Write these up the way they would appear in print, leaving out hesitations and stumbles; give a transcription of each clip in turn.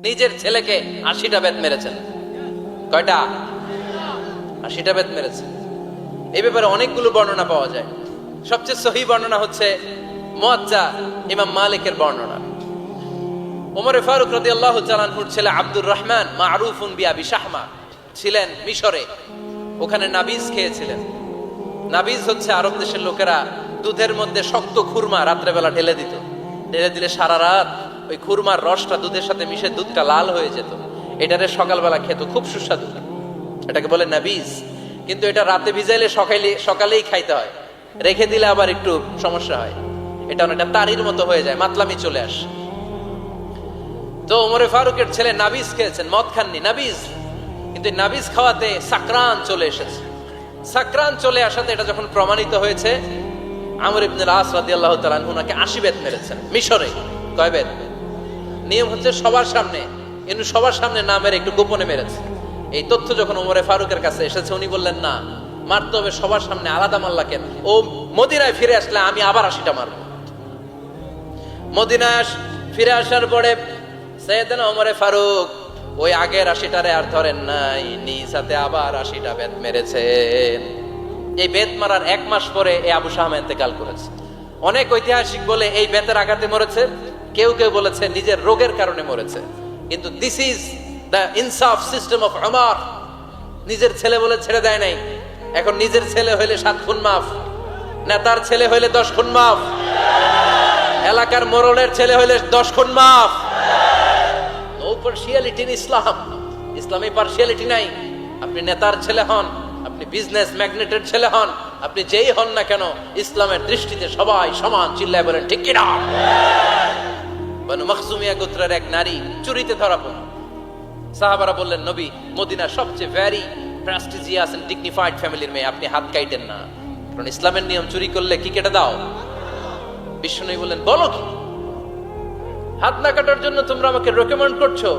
নিজের ছেলেকে 80টা বেত মেরেছেন। কয়টা? 80টা বেত মেরেছেন। এই ব্যাপারে অনেকগুলো বর্ণনা পাওয়া যায়। সবচেয়ে সহিহ বর্ণনা হচ্ছে মুয়াত্তা ইমাম মালিকের বর্ণনা। ওমর ফারুক রাদিয়াল্লাহু তাআলা আনহুর ছেলে আব্দুর রহমান মারুফুন বিআবি শাহমা ছিলেন মিশরে। ওখানে নাবিজ খেয়েছিলেন। নাবিজ হচ্ছে আরব দেশের লোকেরা দুধের মধ্যে শক্ত খুরমা রাত্রেবেলা ঢেলে দিত। ঢেলে দিলে সারা রাত ওই খুরমার রসটা দুধের সাথে মিশে দুধটা লাল হয়ে যেত। এটারে সকালবেলা খেত, খুব সুস্বাদু। এটাকে বলে নাবিজ। কিন্তু এটা রাতে ভিজাইলে সকালেই খাইতে হয়, রেখে দিলে আবার একটু সমস্যা হয়। এটা অনেকটা তারির মতো হয়ে যায়, মাতলামি চলে আসে। তো ওমরে ফারুকের ছেলে নাবিজ খেয়েছেন, মদ খাননি, নাবিজ। কিন্তু নাবিজ খাওয়াতে সাকরান চলে এসেছে। সাকরান চলে আসাতে এটা যখন প্রমাণিত হয়েছে, আমর ইবনে আস রাদিয়াল্লাহু তাআলা আনহু ওনাকে 80 বেত মেরেছেন মিশরে। কয় বেত? নিয়ম হচ্ছে সবার সামনে, কিন্তু সবার সামনে না মেরে একটু গোপনে মেরেছে। এই তথ্য যখন ওমরে ফারুকের কাছে এসেছে, উনি বললেন না, মারতে হবে সবার সামনে, আলাদা মারলা কেন? ও মদিনায় ফিরে আসলে আমি আবার 80টা মারব। মদিনায় ফিরে আসার পরে সাইয়েদনা ওমরে ফারুক ওই আগের 80টারে আর ধরেন নাই, নিজ হাতে আবার 80টা বেত মেরেছেন। এই বেত মারার 1 মাস পরে এই আবু শাহমা ইন্তেকাল করেছে। অনেক ঐতিহাসিক বলে এই বেতের আঘাতে মরেছে, কেউ কেউ বলেছে নিজের রোগের কারণে মরেছে। কিন্তু দিস ইজ দ্য ইনসাফ সিস্টেম অফ উমর। নিজের ছেলে বলে ছেড়ে দেয় নাই। এখন নিজের ছেলে হইলে 7 খুন মাফ, নেতার ছেলে হইলে 10 খুন মাফ, এলাকার মোড়লের ছেলে হইলে 10 খুন মাফ। নো পার্সিয়ালিটি ইন ইসলাম। ইসলামে পার্সিয়ালিটি নাই। আপনি নেতার ছেলে হন, আপনি বিজনেস ম্যাগনেটের ছেলে হন, আপনি যেই হন না কেন, ইসলামের দৃষ্টিতে সবাই সমান। চিল্লায় বলেন ঠিক কিনা? বনু মখজুমিয়া গোত্রের এক নারী চুরিতে ধরা পড়ল। সাহাবারা বললেন, নবী, মদিনার সবচেয়ে ভেরি প্রেস্টিজিয়াস এন্ড ডিগনিফাইড ফ্যামিলির মেয়ে, আপনি হাত কাটেন না, কারণ ইসলামের নিয়ম চুরি করলে কি কেটে দাও? বিশ্বনবী বললেন, বলো কি? হাত না কাটার জন্য তোমরা আমাকে রেকমেন্ড করছো?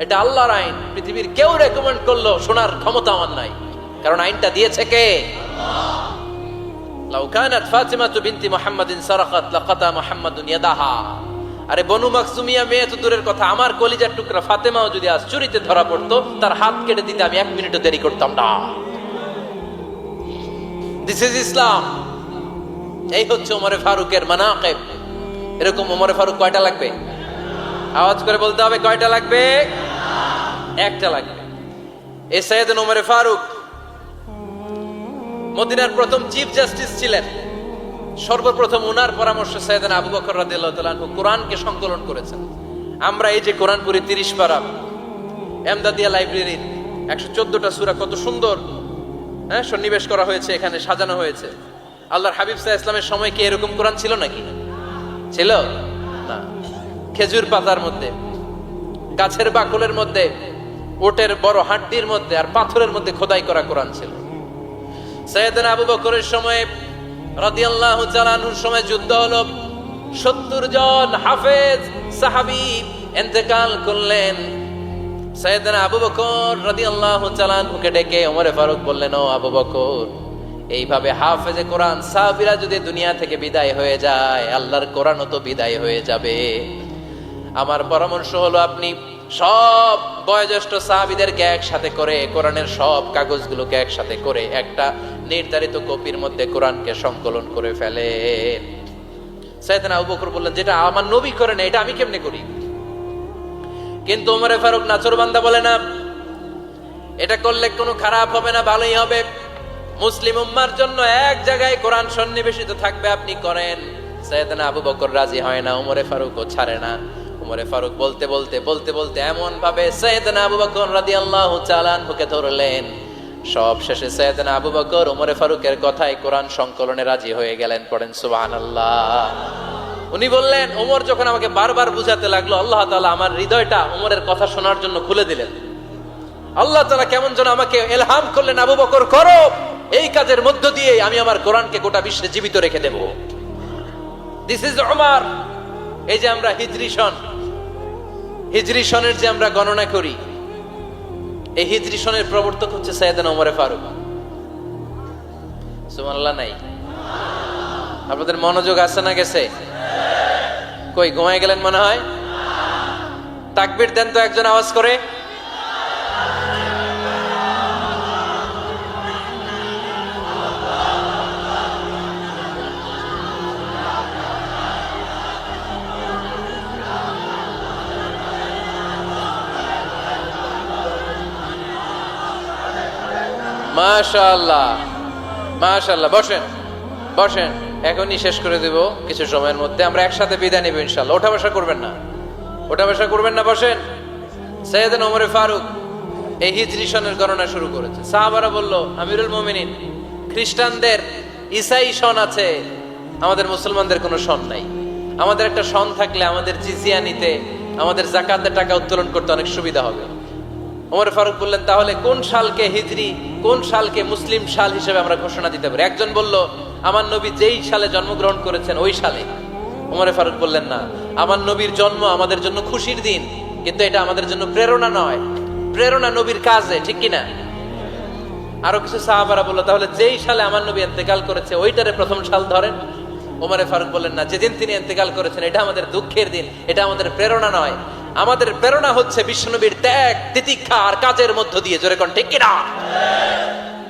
এটা আল্লাহর আইন। পৃথিবীর কেউ রেকমেন্ড করলো শোনার ক্ষমতা আমার নাই, কারণ আইনটা দিয়েছে কে? লাউ কানাত ফাতিমাতু বিনতি মুহাম্মাদিন সারাকাত লাকাতা মুহাম্মাদুন ইয়াদাহা। আরে বনু মাখজুমিয়া মেয়ে তো দূরের কথা, আমার কলিজার টুকরা ফাতেমাও যদি আজ চুরিতে ধরা পড়তো, তার হাত কেটে দিতে আমি 1 মিনিটও দেরি করতাম না। দিস ইজ ইসলাম। এই হচ্ছে ওমরে ফারুকের মানাকিব। এরকম ওমরে ফারুক কয়টা লাগবে? আওয়াজ করে বলতে হবে, কয়টা লাগবে? একটা লাগবে। এই সাইয়েদনা ওমরে ফারুক মদিনার প্রথম চিফ জাস্টিস ছিলেন। সর্বপ্রথম ওনার পরামর্শে সাইয়েদনা আবু বকর রাদিয়াল্লাহু তাআলা আনহু কোরআনকে সংকলন করেছেন। আমরা এই যে কোরআন পড়ি 30 পারা, এমদাদিয়া লাইব্রেরির 114টা সূরা, কত সুন্দর সন্নিবেশ করা হয়েছে, এখানে সাজানো হয়েছে। আল্লাহর হাবিব সাল্লাল্লাহু আলাইহি ওয়াসাল্লামের সময় কি এরকম কোরআন ছিল নাকি? ছিল না। খেজুর পাতার মধ্যে, গাছের বাকলের মধ্যে, ওটের বড় হাড্ডির মধ্যে আর পাথরের মধ্যে খোদাই করা কোরআন ছিল। সাইয়েদনা আবু বকরের সময় রাদিয়াল্লাহু তাআলা আনহুর সময় যুদ্ধ হলো। 70 জন হাফেজ সাহাবী ইন্তেকাল করলেন। সাইয়েদনা আবু বকর রাদিয়াল্লাহু তাআলা আনহুকে ডেকে ওমরে ফারুক বললেন, ও আবু বকর, এইভাবে হাফেজে কোরআন সাহাবীরা যদি দুনিয়া থেকে বিদায় হয়ে যায়, আল্লাহর কোরআনও তো বিদায় হয়ে যাবে। আমার পরামর্শ হলো আপনি সব বয়োজ্যেষ্ঠ সাহাবীদেরকে একসাথে করে কোরআনের সব কাগজগুলোকে একসাথে করে একটা নির্ধারিত কপির মধ্যে কোরআনকে সংকলন করে ফেলেন। সাইয়েদনা আবু বকর বললেন, যেটা আমার নবী করেন এটা আমি কেমনে করি? কিন্তু ওমরে ফারুক নাচরবান্দা বলে না, এটা করলে কোনো খারাপ হবে না, ভালোই হবে। মুসলিম উম্মার জন্য এক জায়গায় কোরআন সন্নিবেশিত থাকবে, আপনি করেন। সাইয়েদনা আবু বকর রাজি হয় না, ওমরে ফারুকও ছাড়ে না। ওমরে ফারুক বলতে বলতে বলতে বলতে এমন ভাবে সাইয়েদনা আবু বকর রাদিয়াল্লাহু তাআলা আনহুকে ধরলেন, সব শেষে সাইয়েদনা আবু বকর ওমরে ফারুকের কথায় কোরআন সংকলনে রাজি হয়ে গেলেন। পড়েন সুবহানাল্লাহ। উনি বললেন, ওমর যখন আমাকে বারবার বুঝাতে লাগলো, আল্লাহ তাআলা আমার হৃদয়টা ওমরের কথা শোনার জন্য খুলে দিলেন। আল্লাহ তাআলা কেমন যেন আমাকে ইলহাম করলেন, আবু বকর করো, এই কাজের মধ্য দিয়ে আমি আমার কোরআনকে গোটা বিশ্বে জীবিত রেখে দেব। This is Umar. এই যে আমরা হিজরি সনের যে আমরা গণনা করি, এই হিজরি সনের প্রবর্তক হচ্ছে সাইয়েদনা ওমরে ফারুক। সুবহানাল্লাহ নাই? আপনাদের মনোযোগ আছে না গেছে? কই ঘুমায় গেলেন মনে হয়? তাকবীর দেন তো একজন আওয়াজ করে। মাশাআল্লাহ মাশাআল্লাহ। বসেন বসেন, এখনই শেষ করে দেব কিছু সময়ের মধ্যে। আমরা একসাথে বিদায় নেব ইনশাআল্লাহ। ওঠা বসা করবেন না, ওঠা বসা করবেন না, বসেন। সাইয়েদনা ওমর ফারুক এই হিজরি সনের গণনা শুরু করেছে। সাহাবারা বলল, আমিরুল মুমিনিন, খ্রিস্টানদের ঈসাই সন আছে, আমাদের মুসলমানদের কোনো সন নাই। আমাদের একটা সন থাকলে আমাদের জিজিয়া নিতে, আমাদের যাকাতের টাকা উত্তোলন করতে অনেক সুবিধা হবে। ওমর ফারুক বললেন, তাহলে কোন সালকে হিজরি, কোন সালকে মুসলিম সাল হিসেবে আমরা ঘোষণা দিতে পারি? একজন বলল, আমার নবী যেই সালে জন্মগ্রহণ করেছেন ওই সালে। ওমর ফারুক বললেন, না, আমার নবীর জন্ম আমাদের জন্য খুশির দিন, কিন্তু এটা আমাদের জন্য প্রেরণা নয়। প্রেরণা নবীর কাজে, ঠিক কিনা? আরো কিছু সাহাবারা বলল, তাহলে যেই সালে আমার নবী ইন্তেকাল করেছে ওইটারে প্রথম সাল ধরেন। ওমর ফারুক বললেন, না, যেদিন তিনি ইন্তেকাল করেছেন এটা আমাদের দুঃখের দিন, এটা আমাদের প্রেরণা নয়। আমাদের প্রেরণা হচ্ছে বিশ্বনবীর ত্যাগ, তিতিক্ষা আর কাজের মধ্য দিয়ে। জোরে কোন ঠিক কিনা?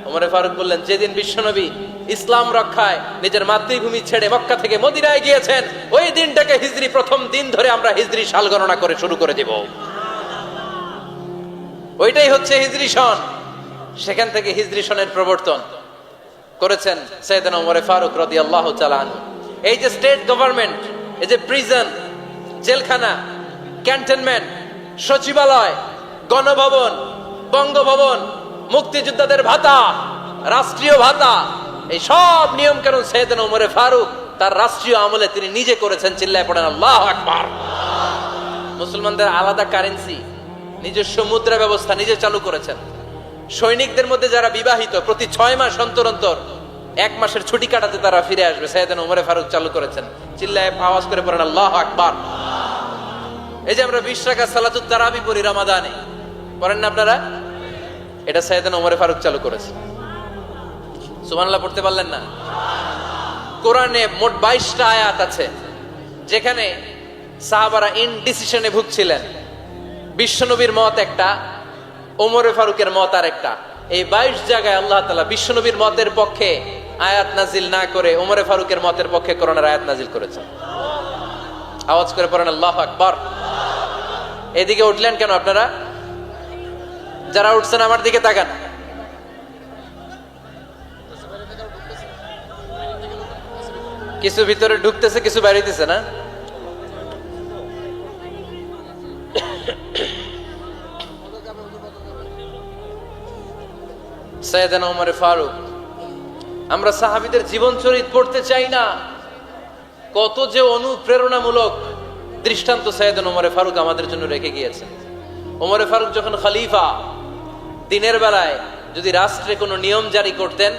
ওমর ফারুক বললেন, যেদিন বিশ্বনবী ইসলাম রক্ষায় নিজের মাতৃভূমি ছেড়ে মক্কা থেকে মদিনায় গিয়েছেন ওই দিনটাকে হিজরি প্রথম দিন ধরে আমরা হিজরি সাল গণনা করে শুরু করে দেব। ওইটাই হচ্ছে হিজরি সন। সেখান থেকে হিজরি সনের প্রবর্তন করেছেন সাইয়েদনা ওমর ফারুক রাদিয়াল্লাহু তাআলা আনহু। এই যে স্টেট গভর্নমেন্ট, এই যে প্রিজন, জেলখানা, ক্যান্টনমেন্ট, সচিবালয়, গণভবন, বঙ্গভবন, মুক্তিযোদ্ধাদের ভাতা, রাষ্ট্রীয় ভাতা, এই সব নিয়ম কানুন সাইয়েদনা ওমর ফারুক তার রাষ্ট্রীয় আমলে তিনি নিজে করেছেন। চিল্লায় পড়েন আল্লাহু আকবার। মুসলমানদের আলাদা কারেন্সি, নিজস্ব মুদ্রা ব্যবস্থা নিজে চালু করেছেন। সৈনিকদের মধ্যে যারা বিবাহিত প্রতি 6 মাস অন্তর অন্তর 1 মাসের ছুটি কাটাতে তারা ফিরে আসবে, সাইয়েদনা ওমর ফারুক চালু করেছেন। চিল্লায় আওয়াজ করে পড়েন আল্লাহু আকবার। এই যে আমরা 20 রাকাত সালাতুত তারাবি পড়ি রমাদানে, পড়েন না আপনারা? এটা সাইয়েদনা ওমর ফারুক চালু করেছে। সুবহানাল্লাহ পড়তে পারলেন না? কোরআনে মোট 22টা আয়াত আছে যেখানে সাহাবারা ইনডিসিশনে ভুগছিলেন। বিশ্বনবীর মত একটা, ওমর ফারুকের মত আর একটা। এই 22 জায়গায় আল্লাহ তাআলা বিশ্বনবীর মতের পক্ষে আয়াত নাজিল না করে ওমর ফারুকের মতের পক্ষে কোরআনের আয়াত নাজিল করেছেন। আওয়াজ করে পড়েন আল্লাহু আকবার। এদিকে উঠলেন কেন আপনারা? যারা উঠছেন আমার দিকে তাকান। কিছু ভিতরে ঢুকতেছে, কিছু বাইরেতেছে না? সাইয়েদনা ওমর ফারুক, আমরা সাহাবীদের জীবন চরিত পড়তে চাই না? কত যে অনুপ্রেরণামূলক দৃষ্টান্ত সাইয়েদনা ওমর ফারুক আমাদের জন্য রেখে গিয়েছেন। ওমর ফারুক যখন খলিফা, দিনের বেলায় যদি রাষ্ট্রে কোনো নিয়ম জারি করতেন,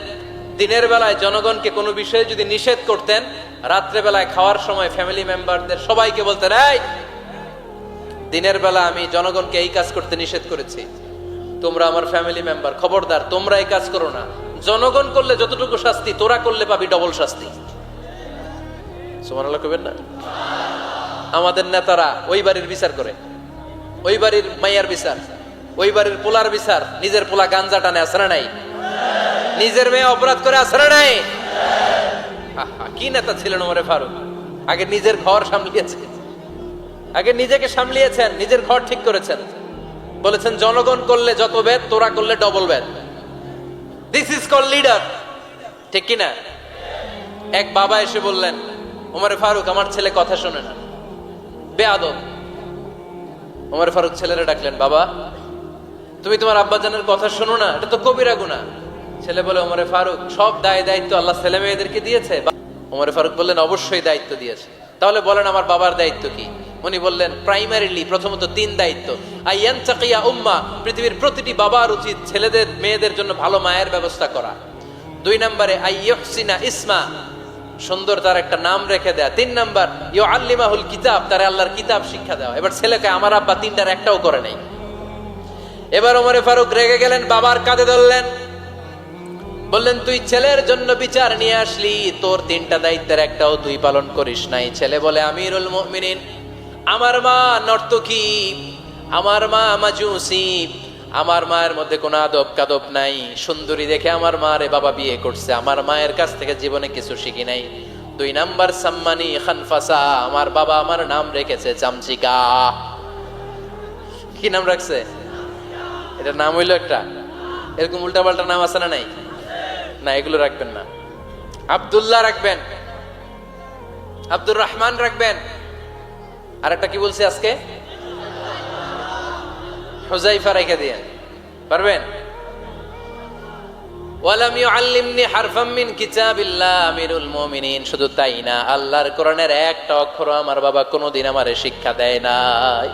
দিনের বেলায় জনগণকে কোনো বিষয়ে যদি নিষেধ করতেন, রাত্রে বেলায় খাওয়ার সময় ফ্যামিলি মেম্বারদের সবাইকে বলতেন, এই দিনের বেলা আমি জনগণকে এই কাজ করতে নিষেধ করেছি, তোমরা আমার ফ্যামিলি মেম্বার, খবরদার তোমরা এই কাজ করো না। জনগণ করলে যতটুকু শাস্তি, তোরা করলে পাবি ডবল শাস্তি। সুবহানাল্লাহ কইবেন না? আমাদের নেতারা ওই বাড়ির বিচার করে, ওই বাড়ির মাইয়ার বিচার, ওই বাড়ির পোলার বিচার, নিজের পোলা গাঞ্জা টানে, আসরে নাই? নিজের মেয়ে অপরাধ করে, আসরে নাই? কি নেতা ছিলেন ওমর ফারুক! আগে নিজের ঘর সামলিয়েছেন, আগে নিজেকে সামলিয়েছেন, নিজের ঘর ঠিক করেছেন। বলেছেন জনগণ করলে যত বেদ, তোরা করলে double Veda. This is call leader, ঠিক কিনা? এক বাবা এসে বললেন, ওমর ফারুক আমার ছেলে কথা শোনে না, বেয়াদব। ওমর ফারুক ছেলেরা ডাকলেন, বাবা তুমি তোমার আব্বাজানের কথা শোনো না, এটা তো কবিরা গুনাহ। ছেলে বলে, ওমর ফারুক সব দায় দায়িত্ব আল্লাহ ছেলে মেয়েদেরকে দিয়েছে। ওমর ফারুক বললেন, অবশ্যই দায়িত্ব দিয়েছে। তাহলে বলেন আমার বাবার দায়িত্ব কি? উনি বললেন, প্রাইমারিলি প্রথমত 3 দায়িত্ব। আইয়ান চাকিয়া উম্মা, পৃথিবীর প্রতিটি বাবার উচিত ছেলেদের মেয়েদের জন্য ভালো মায়ের ব্যবস্থা করা। 2 নম্বরে আইয়ুহসিনা ইসমা, সুন্দর তার একটা নাম রেখে দেয়া। 3 নাম্বার ইউআল্লিমাহুল কিতাব, তার আল্লাহর কিতাব শিক্ষা দেওয়া। এবার ছেলেকে আমার আব্বা 3টার একটাও করে নাই। এবার ওমর ফারুক রেগে গেলেন, বাবার কাঁধে ধরলেন, বললেন তুই ছেলের জন্য বিচার নিয়ে আসলি, তোর 3টা দায়িত্বের একটাও তুই পালন করিস নাই। ছেলে বলে, আমিরুল মুমিনিন আমার মা নর্তকী, আমার মা মাজুসি, আমার মায়ের মধ্যে কোনো আদব কাদব নাই, সুন্দরী দেখে আমার মারে বাবা বিয়ে করছে, আমার মায়ের কাছ থেকে জীবনে কিছু শিখি নাই। 2 নাম্বার সাম্মানি খানফাসা, আমার বাবা আমার নাম রেখেছে চামচিকা। কি নাম রাখছে? এটা নাম হইলো একটা, এরকম উল্টাপাল্টা নাম আছে না? নাই না, এগুলো রাখবেন না। আব্দুল্লাহ রাখবেন, আব্দুর রহমান রাখবেন। আর একটা কি বলছি আজকে? হুজাইফা রেখে দিয়ে পারবেন? ওয়ালাম ইউআল্লিমনি হারফাম মিন কিতাবিল্লাহ আমিরুল মুমিনিন। শুধু তাই না, আল্লাহর কোরআনের একটা অক্ষর আমার বাবা কোনোদিন আমারে শিক্ষা দেয় নাই।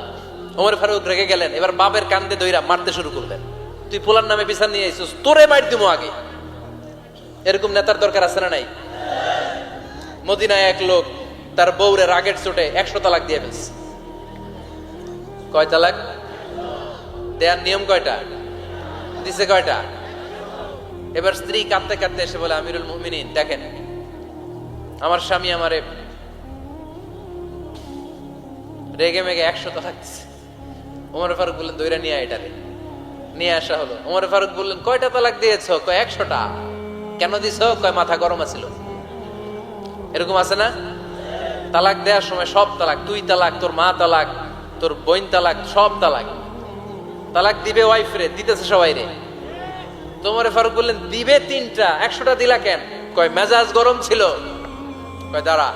ওমর ফারুক রেগে গেলেন, এবার বাপের কান্দে দইরা মারতে শুরু করলেন। তুই পোলার নামে বিচার নিয়ে আইছিস, তোরে মার দিমু আগে। এরকম নেতার দরকার আছে না নাই? মদিনায় এক লোক তার বউরে রাগের চোটে 100 তালাক দিয়ে ফেলছে। কয় তালাক দেয়ার নিয়ম? কয়টা দিছে? কয়টা? এবার স্ত্রী কাঁদতে কাঁদতে এসে বলে, আমিরুল মুমিনিন দেখেন, আমার স্বামী আমারে রেগে মেগে 100 তালাক দিছে। ওমর ফারুক বললেন, দইরা নিয়ে আয়, এটারে নিয়ে আসা হলো। ওমর ফারুক বললেন, কয়টা তালাক দিয়েছো? কয় 100টা। কেন দিছো? কয় মাথা গরম আছিল। এরকম আছে না? তালাক দেওয়ার সময় সব তালাক, তুই তালাক, তোর মা তালাক, তোর বোন তালাক, সব তালাক। তালাক দিবে ওয়াইফ রে, দিতেছে সবাই রে। তোমার ফারুক বললেন, দিবে 3টা, 100টা দিলা কেন? কয় মেজাজ গরম ছিল। কয় দাঁড়া,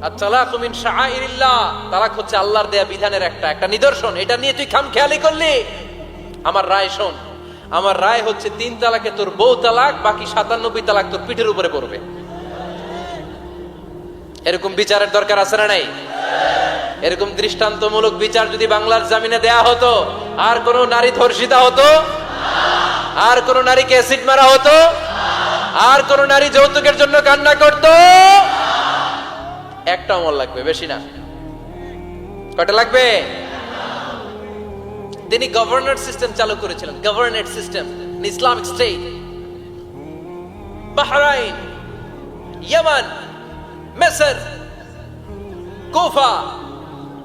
আর তালাক মিন শাআইরিল্লাহ, তালাক হচ্ছে আল্লাহর দেয়া বিধানের একটা নিদর্শন, এটা নিয়ে তুই খামখেয়ালি করলি। আমার রায় শোন, আমার রায় হচ্ছে 3 তালাকে তোর বউ তালাক, বাকি 97 তালাক তোর পিঠের উপরে পড়বে। এরকম বিচারের দরকার আছে না নাই? এরকম দৃষ্টান্তমূলক বিচার যদি বাংলার জমিনে দেয়া হতো, আর কোন নারী ধর্ষিতা হতো? আর কোন নারীকে অ্যাসিড মারা হতো? আর কোন নারী যৌতুকের জন্য কান্না করত? একটা আমল লাগবে, বেশি না। কয়টা লাগবে? তিনি গভর্নর সিস্টেম চালু করেছিলেন, governor system, Islamic state. Bahrain, Yemen, মিসর, কুফা,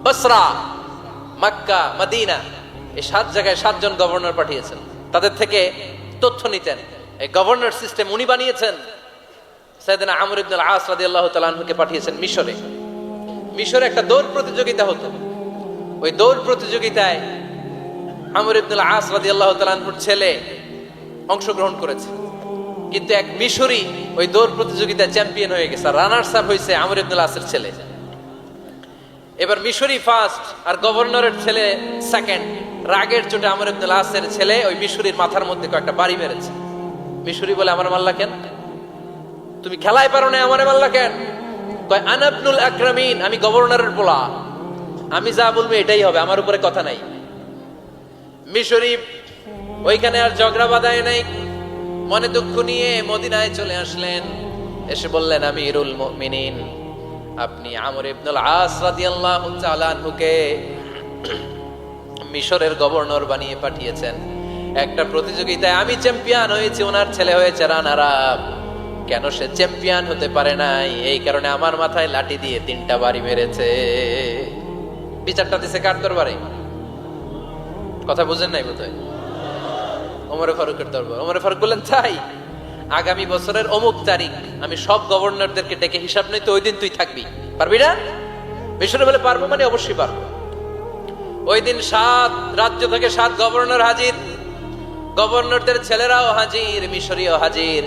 বসরা, মক্কা, মদিনা, এই 7 জায়গায় 7 জন গভর্নর পাঠিয়েছেন। তাদের থেকে তথ্য নিতেন। এই গভর্নর সিস্টেম উনি বানিয়েছেন। সাইয়েদনা আমর ইবনে আল আস রাদিয়াল্লাহু তাআলা আনহুকে পাঠিয়েছেন মিশরে। মিশরে একটা দৌড় প্রতিযোগিতা হতো। ওই দৌড় প্রতিযোগিতায় আমর ইবনে আল আস রাদিয়াল্লাহু তাআলা আনহুর ছেলে অংশগ্রহণ করেছে, কিন্তু এক মিশরি ওই দৌড় প্রতিযোগিতায় চ্যাম্পিয়ন হয়ে গেছে। রানার্স আপ হয়েছে আমর ইবনে আল আসের ছেলে। এবার মিশরি ফার্স্ট আর গভর্নরের ছেলে সেকেন্ড। রাগের চোটে আমর ইবনে আল আসের ছেলে ওই মিশরির মাথার মধ্যে কয়েকটা বাড়ি মেরেছে। মিশরি বলে, আমার মাল্লা কেন? তুমি খেলায় পারো না, আমারে মাল্লা কেন? কয়, আনা ইবনুল আকরামিন, আমি গভর্নরের পোলা, আমি যা বলবো এটাই হবে, আমার উপরে কথা নাই। মিশরি ওইখানে আর ঝগড়া বাঁধায় নাই, মনে দুঃখ নিয়ে মদিনায় চলে আসলেন। এসে বললেন, আমিরুল মুমিনিন, আপনি আমর ইবনে আল আস রাদিয়াল্লাহু তাআলা আনহুকে মিশরের গভর্নর বানিয়ে পাঠিয়েছেন। একটা প্রতিযোগিতায় আমি চ্যাম্পিয়ন হয়েছি, ওনার ছেলে হয়েছে রানার আপ। কেন সে চ্যাম্পিয়ন হতে পারে নাই? এই কারণে আমার মাথায় লাঠি দিয়ে 3টা বাড়ি মেরেছে। বিচারটা দিছে কার দরবারে? কথা বুঝেন নাই বোধহয়? ওমর ফারুকের দরবার। ওমর ফারুক বললেন, তাই আগামী বছরের অমুক তারিখ আমি সব গভর্নরদেরকে ডেকে হিসাব নেই, তো ওই দিন তুই থাকবি, পারবি না? মিশরে বলে, পারবো মানে অবশ্যই পারবো। ওই দিন 7 রাজ্য থেকে 7 গভর্নর হাজির, গভর্নরদের ছেলেরাও হাজির, মিশরীয় হাজির।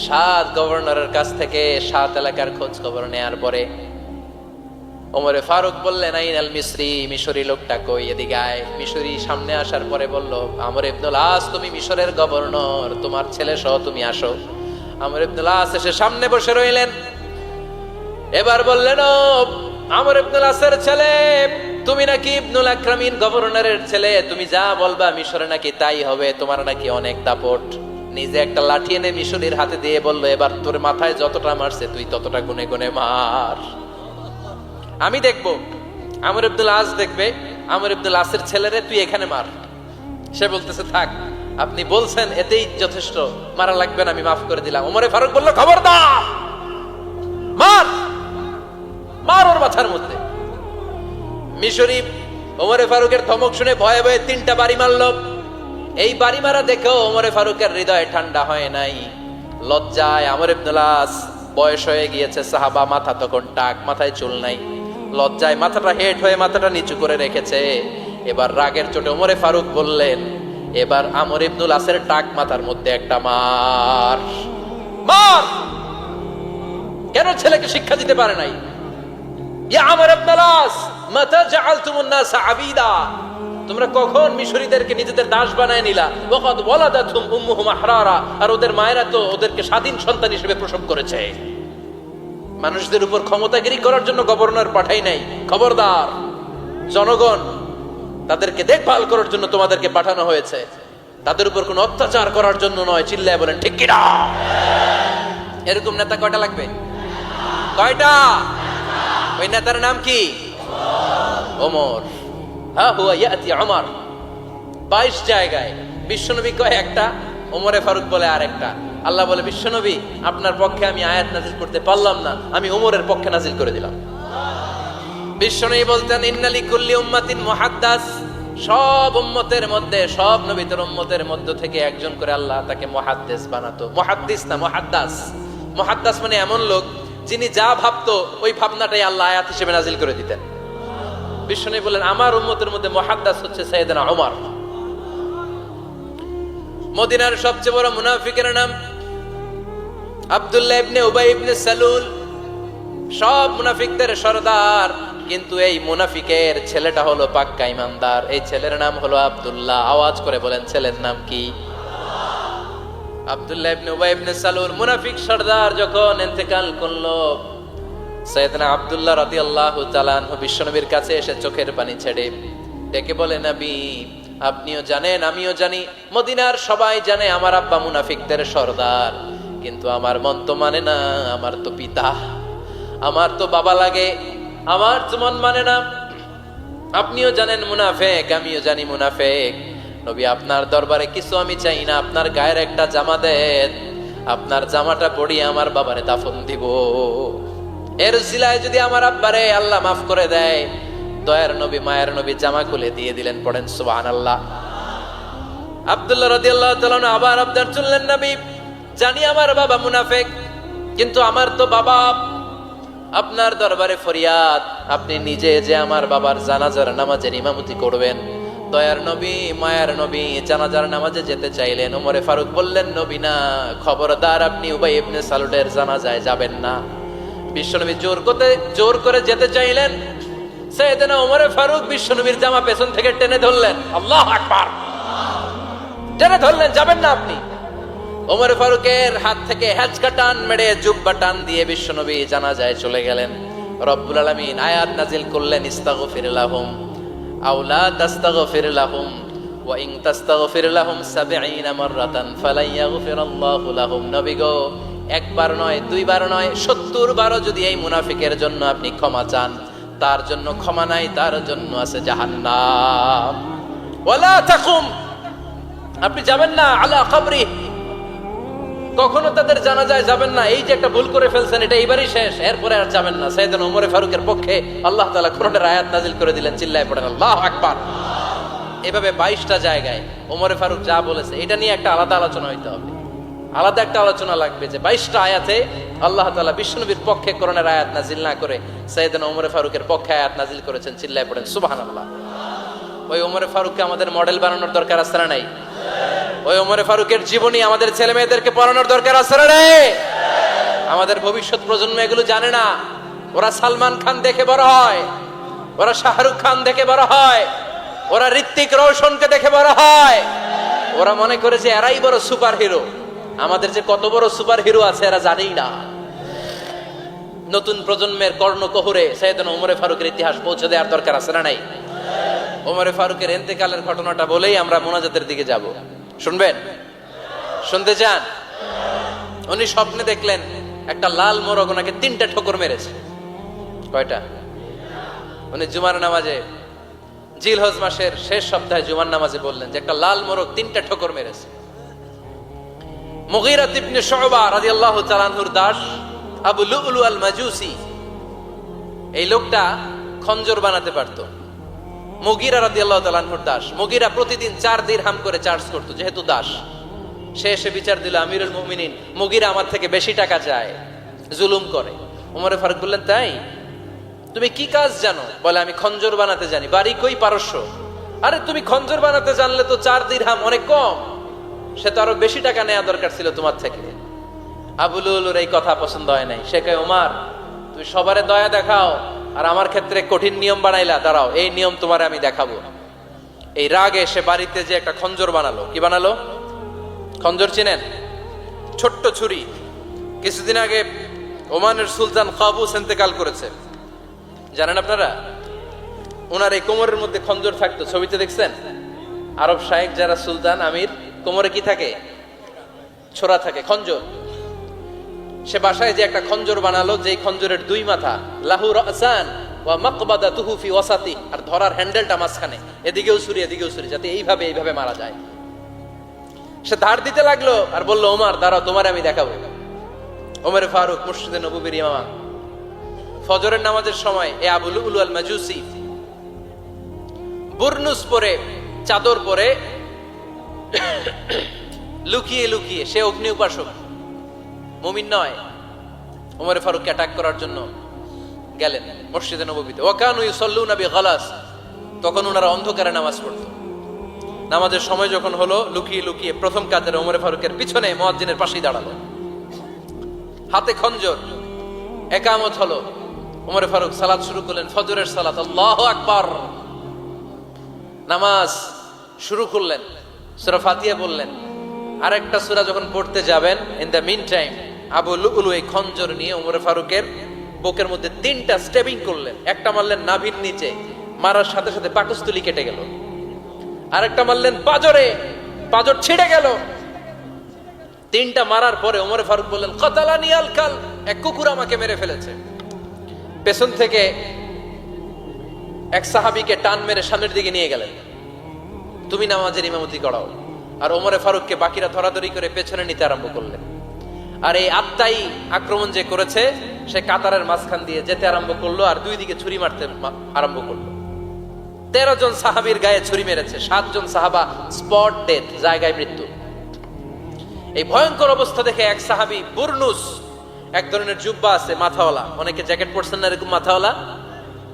7 গভর্নরের কাছ থেকে 7 এলাকার খোঁজ খবর নেয়ার পরে ওমরে ফারুক বললেন, আইনাল মিসরি, মিশরি লোকটা কই, এদিকে আয়। মিশরি সামনে আসার পরে বলল, আমর ইবনে আল আস, তুমি মিশরের গভর্নর, তোমার ছেলে সহ তুমি আসো। আমর ইবনে আল আস এসে সামনে বসে রইলেন। এবার বললেন, ও আমর ইবনে আল আসের ছেলে, তুমি নাকি ইবনুল আকরামিন গভর্নরের ছেলে, তুমি যা বলবা মিশরে নাকি তাই হবে, তোমার নাকি অনেক দাপট। নিজে একটা লাঠি এনে মিশরির হাতে দিয়ে বলল, এবার তোর মাথায় যতটা মারছে তুই ততটা গুনে গুনে মার, আমি দেখবো। আমর ইবনে আল আস দেখবে, আমর ইবনে আল আসের ছেলেরে তুই এখানে মার। সে বলতেছে, থাক, আপনি বলছেন এতেই যথেষ্ট, মারা লাগবে না, আমি মাফ করে দিলাম। ওমরে ফারুক বলল, খবরদার, মার, মার ওর মাথার মধ্যে। মিশরি ওমরে ফারুকের ধমক শুনে ভয়ে ভয়ে 3টা বাড়ি মারলো। এই বাড়ি মারা দেখেও ওমরে ফারুকের হৃদয় ঠান্ডা হয় নাই। লজ্জায় আমর ইবনুল আস, বয়স হয়ে গিয়েছে সাহাবা, মাথা তখন টাক, মাথায় চুল নাই, লজ্জায় মাথাটা হেট হয়ে মাথাটা নিচু করে রেখেছে। এবার রাগের চোটে ওমরে ফারুক বললেন, এবার আমর ইবনুল আসের টাক মাথার মধ্যে একটা মার মার। কেন ছেলেকে শিক্ষা দিতে পারে নাই? ইয়া আমর ইবনুল আস, মাতা জাআলতুমুন নাস আবিদা, তোমরা কখন মিশরীদেরকে নিজেদের দাস বানায় নিলা? ওয়াকাদ ওয়ালাদাতুম উম্মুহুম আহরারা, আর ওদের মায়েরা তো ওদেরকে স্বাধীন সন্তান হিসেবে প্রসব করেছে। মানুষদের উপর ক্ষমতাগিরি করার জন্য গভর্নর পাঠাই নাই। খবরদার, জনগণ তাদেরকে দেখভাল করার জন্য তোমাদেরকে পাঠানো হয়েছে, তাদের উপর কোনো অত্যাচার করার জন্য নয়। চিল্লায় বলেন ঠিক কিনা? এরকম নেতা কয়টা লাগবে? কয়টা? ওই নেতার নাম কি? ওমর। হা হুয়া ইয়াতি ওমর। 22 জায়গায় বিশ্বনবী কয় একটা, ওমরে ফারুক বলে আরেকটা। আল্লাহ বলে, বিশ্বনবী আপনার পক্ষে আমি আয়াত নাজিল করতে পারলাম না, আমি ওমরের পক্ষে নাজিল করে দিলাম। বিশ্বনবী বলতেন, ইন্নালি কুল্লি উম্মাতিন মুহাদ্দাস, সব উম্মতের মধ্যে, সব নবীদের উম্মতের মধ্য থেকে একজন করে আল্লাহ তাকে মুহাদ্দিস বানাতো। মুহাদ্দিস না, মুহাদ্দাস। মুহাদ্দাস মানে এমন লোক যিনি যা ভাবতো ওই ভাবনাটাই আল্লাহ আয়াত হিসেবে নাজিল করে দিতেন। বিশ্বনবী বলেন, আমার উম্মতের মধ্যে মুহাদ্দাস হচ্ছে সাইয়েদনা ওমর। মদিনার সবচেয়ে বড় মুনাফিকের নাম আব্দুল্লাহ ইবনে উবাই ইবনে সালুল, সব মুনাফিকদের সরদার। কিন্তু এই মুনাফিকের ছেলেটা হলো পাক্কা ইমানদার। এই ছেলের নাম হলো আব্দুল্লাহ। আওয়াজ করে বলেন, ছেলের নাম কি? আব্দুল্লাহ ইবনে উবাই ইবনে সালুল, মুনাফিক সরদার যখন ইন্তেকাল করলো, সাইয়েদনা আব্দুল্লাহ রাদিয়াল্লাহু তাআলা আনহু বিশ্বনবীর কাছে এসে চোখের পানি ছেড়ে ডেকে বলে, নবী আপনিও জানেন, আমিও জানি, মদিনার সবাই জানে আমার আব্বা মুনাফিকদের সরদার, কিন্তু আমার মন তো মানে না, আমার তো পিতা, আমার তো বাবা লাগে, আমার তো মন মানে না। আপনিও জানেন মুনাফিক, আমিও জানি মুনাফিক। নবী আপনার দরবারে কিছু আমি চাই না, আপনার গায়ের একটা জামা দেন, আপনার জামাটা পরিয়ে আমার বাবারে দাফন দিব। এর উসিলায় যদি আমার আব্বারে আল্লাহ মাফ করে দেয়, দয়ার নবী মায়ের নবী জামা খুলে দিয়ে দিলেন। পড়েন সুবহানাল্লাহ। আব্দুল্লাহ রাদিয়াল্লাহু তাআলা আবার আবদার চললেন, নবী জানি আমার বাবা মুনাফিক, কিন্তু আমার তো বাবা, আপনার দরবারে ফরিয়াদ, আপনি নিজে যে আমার বাবার জানাজার নামাজের ইমামতি করবেন। দয়ার নবী মায়ের নবী জানাজার নামাজে যেতে চাইলেন। ওমরে ফারুক বললেন, নবী না, খবরদার, আপনি উবাই ইবনে সালুলের জানাজায় যাবেন না। বিশ্বনবী জোর করে যেতে চাইলেন। সাইয়েদনা ওমরে ফারুক বিশ্বনবীর জামা পেছন থেকে টেনে ধরলেন। আল্লাহু আকবার। টেনে ধরলেন, যাবেন না আপনি। ওমর ফারুকের হাত থেকে হ্যাচকা টান মেরে জুব্বা টান দিয়ে বিশ্বনবী জানাজায় চলে গেলেন। রব্বুল আলামিন আয়াত নাজিল করলেন, ইস্তাগফির লাহুম আও লা তাস্তাগফির লাহুম ওয়া ইন তাস্তাগফির লাহুম ৭০ মাররাতান ফালান ইয়াগফিরাল্লাহু লাহুম। নবী গো, একবার নয়, দুইবার নয়, ৭০ বারও যদি এই মুনাফিকের জন্য আপনি ক্ষমা চান, তার জন্য ক্ষমা নাই, তার জন্য আছে জাহান্নাম। ওয়ালা তাকুম, আপনি যাবেন না আলা কবরি, কখনো তাদের জানাজায় যাবেন না। এই যে একটা ভুল করে ফেলছেন, এটা এইবারই শেষ, এরপরে আর যাবেন না। সাইয়েদনা ওমর ফারুকের পক্ষে আল্লাহ তাআলা কোরআনের আয়াত নাজিল করে দিলেন। চিল্লায় পড়েন আল্লাহু আকবার। এভাবে 22টা জায়গায় ওমর ফারুক যা বলেছে, এটা নিয়ে একটা আলাদা আলোচনা হইতে হবে, আলাদা একটা আলোচনা লাগবে যে 22টা আয়াতে আল্লাহ তাআলা বিশ্বনবীর পক্ষে কোরআনের আয়াত নাজিল না করে সাইয়েদনা ওমর ফারুকের পক্ষে আয়াত নাজিল করেছেন। চিল্লায় পড়েন সুবহানাল্লাহ। ওই ওমর ফারুককে আমাদের মডেল বানানোর দরকার আছে না নাই? ওই ওমর ফারুকের জীবনী আমাদের ছেলে মেয়েদেরকে পড়ানোর দরকার আছে না নাই? আমাদের ভবিষ্যৎ প্রজন্ম এগুলো জানে না। ওরা সালমান খান দেখে বড় হয়, ওরা শাহরুখ খান দেখে বড় হয়, ওরা ঋত্বিক রোশনকে দেখে বড় হয়। ওরা মনে করে যে এরাই বড় সুপার হিরো। আমাদের যে কত বড় সুপার হিরো আছে এরা জানেই না। নতুন প্রজন্মের কর্ণকোহরে সাইয়েদনা ওমর ফারুকের ইতিহাস পৌঁছে দেওয়ার দরকার আছে না নাই? ওমর ফারুকের ইন্তেকালের ঘটনাটা বলেই আমরা মোনাজাতের দিকে যাব। শুনবেন? শুনতে চান? উনি স্বপ্নে দেখলেন একটা লাল মোরগ ওনাকে 3টা ঠোকর মেরেছে। কয়টা? উনি জুমার নামাজে, জিলহজ মাসের শেষ সপ্তাহে জুমার নামাজে বললেন যে একটা লাল মোরগ 3টা ঠোকর মেরেছে। মুগীরা ইবনে শুবা রাদিয়াল্লাহু তাআলা আনহুর দাস আবু লুলু আল মাজুসি, এই লোকটা খঞ্জর বানাতে পারতো। মুগীরা রাদিয়াল্লাহু তাআলা আনহুর দাস। মুগীরা প্রতিদিন 4 দিরহাম করে চার্জ করতো, যেহেতু দাস। সে এসে বিচার দিল, আমিরুল মুমিনিন, মুগীরা আমার থেকে বেশি টাকা চায়, জুলুম করে। ওমরে ফারুক বললেন, তাই? তুমি কি কাজ জানো? বলে, আমি খঞ্জর বানাতে জানি। বাড়ি কই? পারস্য। আরে তুমি খঞ্জর বানাতে জানলে তো 4 দিরহাম অনেক কম, সে তো আরো বেশি টাকা নেওয়া দরকার ছিল তোমার থেকে। আবু লুলুর এই কথা পছন্দ হয় নাই। সে কয়, ওমর তুমি সবারে দয়া দেখাও আর আমার ক্ষেত্রে কঠিন নিয়ম বানাইলা, দাঁড়াও এই নিয়ম তোমারে আমি দেখাবো। এই রাগে সে বাড়িতে যে একটা খঞ্জর বানালো। কি বানালো? খঞ্জর চিনেন? ছোট্ট ছুরি। কিছুদিন আগে ওমানের সুলতান কাবুস ইন্তেকাল করেছে, জানেন আপনারা? ওনার এই কোমরের মধ্যে খঞ্জর থাকতো, ছবিতে দেখছেন? আরব শায়েখ যারা সুলতান আমির, কোমরে কি থাকে? ছোরা থাকে, খঞ্জর। সে বাসায় যে একটা খঞ্জর বানালো, যেই খঞ্জরের 2 মাথা, লাহু রাসান ওয়া মাকবাদাতুহু ফি ওয়াসাতি, আর ধরার হ্যান্ডেলটা মাঝখানে, এদিকেও ছুরি এদিকেও ছুরি, যাতে এইভাবে মারা যায়। সে ধার দিতে লাগলো আর বলল, ওমর দাঁড়াও তোমার আমি দেখাবো। ওমর ফারুক মসজিদে নববীর ইমাম, ফজরের নামাজের সময় এ আবু লুলু আল মাজুসি বুরনুস পরে, চাদর পরে, লুকিয়ে লুকিয়ে, সে অগ্নি উপাসক, মুমিন নয়। ওমর ফারুককে অ্যাটাক করার জন্য গেলেন মসজিদে নববীতে। ওয়াকানু ইউসাল্লুনা বিগালাস, তখন ওনারা অন্ধকারে নামাজ পড়তো। নামাজের সময় যখন হলো, লুকিয়ে লুকিয়ে প্রথম কাতারে ওমর ফারুকের পিছনে মুয়াজ্জিনের পাশেই দাঁড়ালো, হাতে খঞ্জর। একামত হলো, ওমর ফারুক সালাত শুরু করলেন, ফজরের সালাত, আল্লাহু আকবার। নামাজ শুরু করলেন, সূরা ফাতিহা বললেন। আরেকটা সূরা যখন পড়তে যাবেন, in the mean time Abu Lulu এই খঞ্জর নিয়ে ওমর ফারুকের বুকের মধ্যে 3টা স্টেবিং করলেন। একটা মারলেন নাভির নিচে, মারার সাথে সাথে পাকস্থলী কেটে গেল। আরেকটা মারলেন পাজরে, পাজর ছিঁড়ে গেল। 3টা মারার পরে ওমর ফারুক বললেন, কাতালানি আল কাল, এক কুকুর আমাকে মেরে ফেলেছে। পেছন থেকে এক সাহাবীকে টান মেরে সামনের দিকে নিয়ে গেলেন, তুমি নামাজের ইমামতি করাও। আর ওমর ফারুককে বাকিরা ধরাধরি করে পেছনে নিতে আরম্ভ করলেন। আর এই আত্মাই আক্রমণ যে করেছে, সে কাতারের মাঝখান দিয়ে যেতে আরম্ভ করলো আর 2 দিকে ছুরি মারতে আরম্ভ করলো। 13 জন সাহাবীর গায়ে ছুরি মেরেছে, 7 জন সাহাবা স্পট ডেথ, জায়গায় মৃত্যু। এই ভয়ঙ্কর অবস্থা দেখে এক সাহাবী বুরনুস, এক ধরনের জুব্বা আছে মাথাওয়ালা, অনেকে জ্যাকেট পরছেন না এরকম মাথাওয়ালা,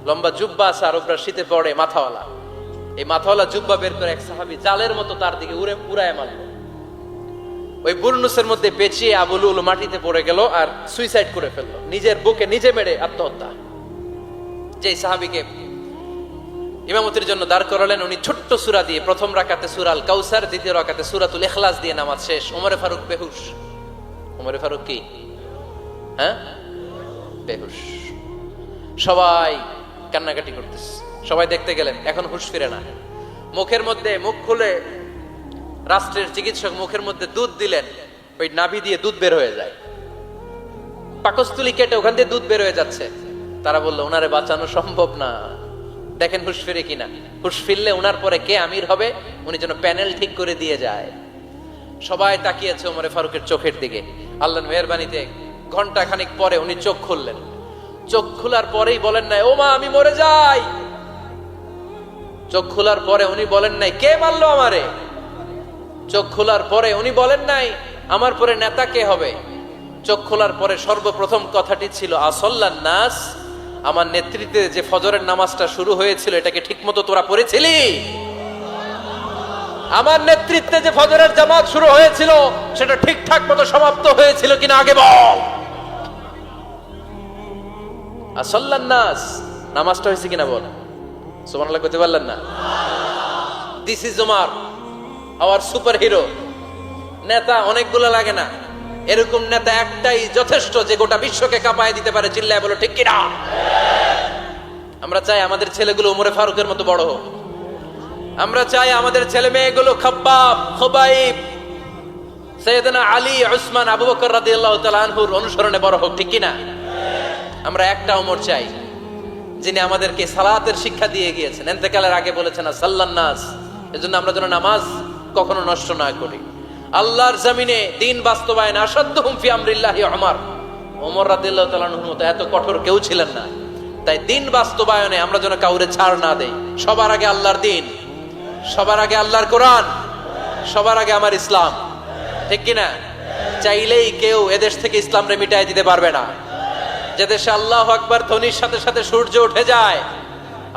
লম্বা জুব্বা আছে, আরবরা শীতে পড়ে মাথাওয়ালা। এই মাথাওয়ালা জুব্বা বের করে এক সাহাবী জালের মতো তার দিকে উড়ায় মারল। ওই বুরনুসের মধ্যে পেঁচিয়ে আবু লুলু মাটিতে পড়ে গেল আর সুইসাইড করে ফেললো, নিজের বুকে নিজে মেরে আত্মহত্যা। যেই সাহাবীকে ইমামতির জন্য দাঁড় করালেন, উনি ছোট্ট সূরা দিয়ে প্রথম রাকাতে সূরা আল কাউসার, দ্বিতীয় রাকাতে সূরাতুল ইখলাস দিয়ে নামাজ শেষ। ওমর ফারুক বেহুশ। ওমর ফারুক কি? হ্যাঁ, বেহুশ। সবাই কান্নাকাটি করতেছে, সবাই দেখতে গেলেন, এখন হুঁশ ফিরে না। মুখের মধ্যে, মুখ খুলে রাষ্ট্রের চিকিৎসক মুখের মধ্যে দুধ দিলেন, ওই নাভি দিয়ে দুধ বের হয়ে যায়, পাকস্থলী কেটে ওখান দিয়ে দুধ বের হয়ে যাচ্ছে। তারা বললো, ওনারে বাঁচানো সম্ভব না, দেখেন হুঁশ ফিরে কিনা। হুঁশ ফিরলে ওনার পরে কে আমির হবে, উনি যেন প্যানেল ঠিক করে দিয়ে যায়। সবাই তাকিয়েছে ওমর ফারুকের চোখের দিকে। আল্লাহর মেহেরবানিতে ঘন্টা খানিক পরে উনি চোখ খুললেন। চোখ খোলার পরেই বলেন নাই, ও মা আমি মরে যাই। চোখ খোলার পরে উনি বলেন নাই, কে মারলো আমারে। চোখ খোলার পরে উনি বলেন নাই, আমার পরে নেতা কে হবে। চোখ খোলার পরে সর্বপ্রথম কথাটি ছিল, আসল্লান নাস, আমার নেতৃত্বে যে ফজরের নামাজটা শুরু হয়েছিল, এটাকে ঠিকমতো তোরা পড়েছিলি? আমার নেতৃত্বে যে ফজরের জামাত শুরু হয়েছিল, সেটা ঠিকঠাক মতো সমাপ্ত হয়েছিল কিনা আগে বল। আসল্লান নাস, নামাজটা হয়েছে কিনা বল। সুবহানাল্লাহ কইতে পারলেন না? This is Omar, hour super hero. নেতা অনেকগুলো লাগে না, এরকম নেতা একটাই যথেষ্ট, যে গোটা বিশ্বকে কাঁপায় দিতে পারে। চিল্লায় বলো ঠিক কিনা? আমরা চাই আমাদের ছেলেগুলো ওমরে ফারুকের মতো বড় হোক। আমরা চাই আমাদের ছেলে মেয়েগুলো খাব্বাব, খুবাইব, সাইয়েদনা আলী, উসমান, আবু বকর রাদিয়াল্লাহু তাআলা আনহুর অনুসরণে বড় হোক, ঠিক কিনা? আমরা একটা ওমর চাই, যিনি আমাদেরকে সালাতের শিক্ষা দিয়ে গিয়েছেন, ইন্তেকালের আগে বলেছেন সাল্লান নাস। এজন্য আমরা যেন নামাজ কখনো নষ্ট না করি। আল্লাহর জমিনে দ্বীন বাস্তবায়ন আসাদ্দুহুম ফি আমরিল্লাহি ওমর। ওমর রাদিয়াল্লাহু তাআলা আনহুর মতো এত কঠোর কেউ ছিলেন না। তাই দিন বাস্তবায়নে আমরা যেন কাউরে ছাড় না দেই। সবার আগে আল্লাহর দিন, সবার আগে আল্লাহর কোরআন, সবার আগে আমার ইসলাম, ঠিক কিনা? চাইলেই কেউ এদেশ থেকে ইসলামরে মিটাই দিতে পারবে না। যে দেশে আল্লাহু আকবার ধ্বনির সাথে সাথে সূর্য উঠে যায়,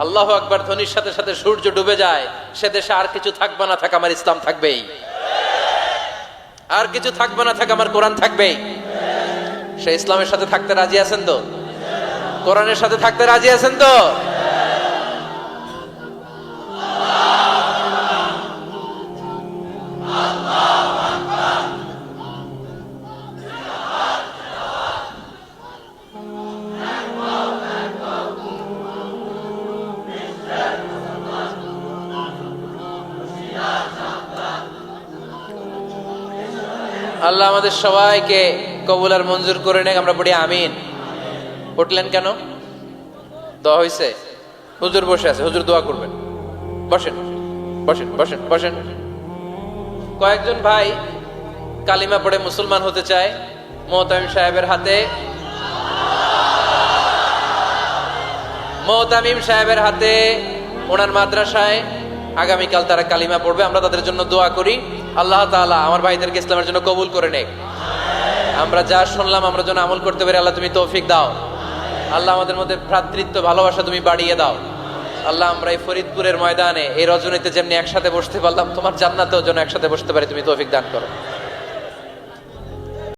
আল্লাহু আকবার ধ্বনির সাথে সাথে সূর্য ডুবে যায়, সে দেশে আর কিছু থাকবে না থাক আমার ইসলাম থাকবেই, আর কিছু থাকবে না থাক আমার কোরআন থাকবেই। সে ইসলামের সাথে থাকতে রাজি আছেন তো? কোরআনের সাথে থাকতে রাজি আছেন তো? আল্লাহ আমাদের সবাইকে কবুল আর মঞ্জুর করে নেক। আমরা পড়ি আমিন। উঠলেন কেন? দোয়া হয়েছে? হুজুর বসে আছে, হুজুর দোয়া করবেন। বসেন বসেন বসেন বসেন। কয়েকজন ভাই কালিমা পড়ে মুসলমান হতে চায়। মোহতামিম সাহেবের হাতে, মোহতামিম সাহেবের হাতে ওনার মাদ্রাসায় আগামীকাল তারা কালিমা পড়বে। আমরা তাদের জন্য দোয়া করি, আল্লাহ তাআলা আমার ভাইদেরকে ইসলামের জন্য কবুল করে নেক। আমরা যা শুনলাম আমরা যেন আমল করতে পারি, আল্লাহ তুমি তৌফিক দাও। আল্লাহ আমাদের মধ্যে ভ্রাতৃত্ব ভালোবাসা তুমি বাড়িয়ে দাও। আল্লাহ আমরা এই ফরিদপুরের ময়দানে এই রজনীতে যেমনি একসাথে বসতে পারলাম, তোমার জান্নাতেও যেন একসাথে বসতে পারি, তুমি তৌফিক দান করো।